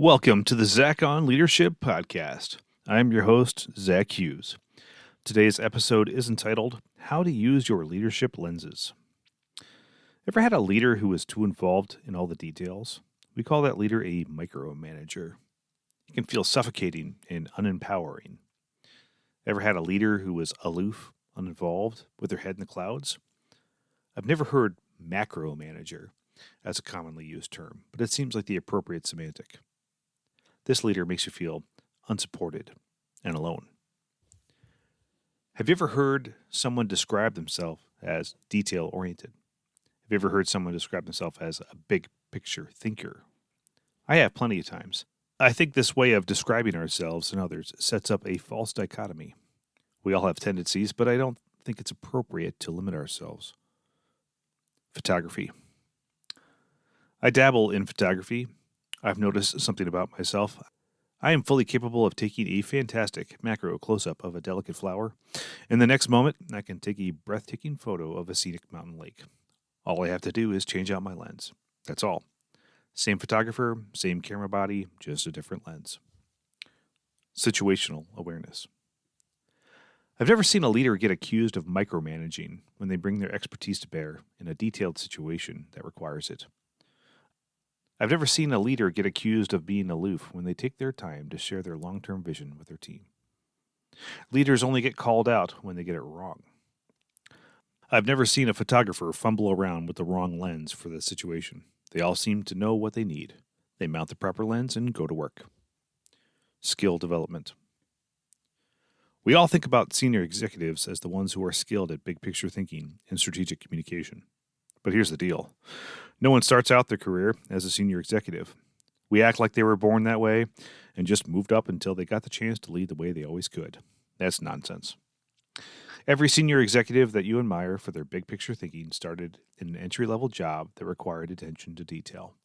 Welcome to the Zach on Leadership Podcast. I'm your host, Zach Hughes. Today's episode is entitled, How to Use Your Leadership Lenses. Ever had a leader who was too involved in all the details? We call that leader a micromanager. It can feel suffocating and unempowering. Ever had a leader who was aloof, uninvolved, with their head in the clouds? I've never heard macromanager as a commonly used term, but it seems like the appropriate semantic. This leader makes you feel unsupported and alone. Have you ever heard someone describe themselves as detail-oriented? Have you ever heard someone describe themselves as a big picture thinker? I have plenty of times. I think this way of describing ourselves and others sets up a false dichotomy. We all have tendencies, but I don't think it's appropriate to limit ourselves. Photography. I dabble in photography. I've noticed something about myself. I am fully capable of taking a fantastic macro close-up of a delicate flower. In the next moment, I can take a breathtaking photo of a scenic mountain lake. All I have to do is change out my lens. That's all. Same photographer, same camera body, just a different lens. Situational awareness. I've never seen a leader get accused of micromanaging when they bring their expertise to bear in a detailed situation that requires it. I've never seen a leader get accused of being aloof when they take their time to share their long-term vision with their team. Leaders only get called out when they get it wrong. I've never seen a photographer fumble around with the wrong lens for the situation. They all seem to know what they need. They mount the proper lens and go to work. Skill development. We all think about senior executives as the ones who are skilled at big picture thinking and strategic communication. But here's the deal. No one starts out their career as a senior executive. We act like they were born that way and just moved up until they got the chance to lead the way they always could. That's nonsense. Every senior executive that you admire for their big picture thinking started in an entry-level job that required attention to detail.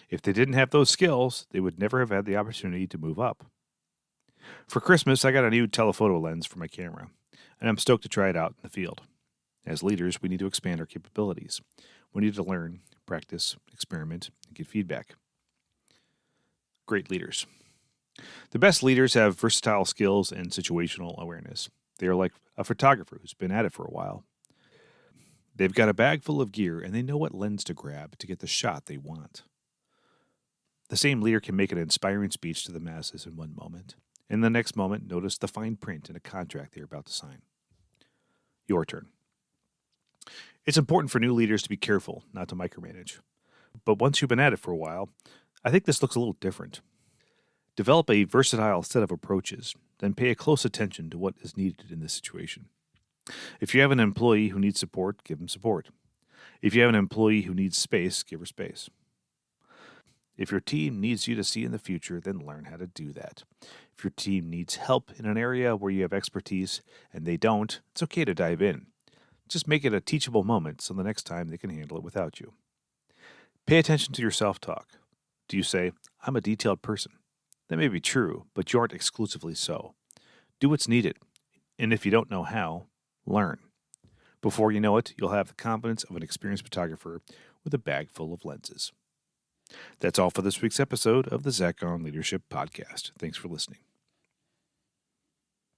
If they didn't have those skills, they would never have had the opportunity to move up. For Christmas, I got a new telephoto lens for my camera, and I'm stoked to try it out in the field. As leaders, we need to expand our capabilities. We need to learn, practice, experiment, and get feedback. Great leaders. The best leaders have versatile skills and situational awareness. They are like a photographer who's been at it for a while. They've got a bag full of gear, and they know what lens to grab to get the shot they want. The same leader can make an inspiring speech to the masses in one moment, and the next moment notice the fine print in a contract they're about to sign. Your turn. It's important for new leaders to be careful not to micromanage. But once you've been at it for a while, I think this looks a little different. Develop a versatile set of approaches, then pay a close attention to what is needed in this situation. If you have an employee who needs support, give them support. If you have an employee who needs space, give her space. If your team needs you to see in the future, then learn how to do that. If your team needs help in an area where you have expertise and they don't, it's okay to dive in. Just make it a teachable moment so the next time they can handle it without you. Pay attention to your self-talk. Do you say, I'm a detailed person? That may be true, but you aren't exclusively so. Do what's needed, and if you don't know how, learn. Before you know it, you'll have the confidence of an experienced photographer with a bag full of lenses. That's all for this week's episode of the Zach on Leadership Podcast. Thanks for listening.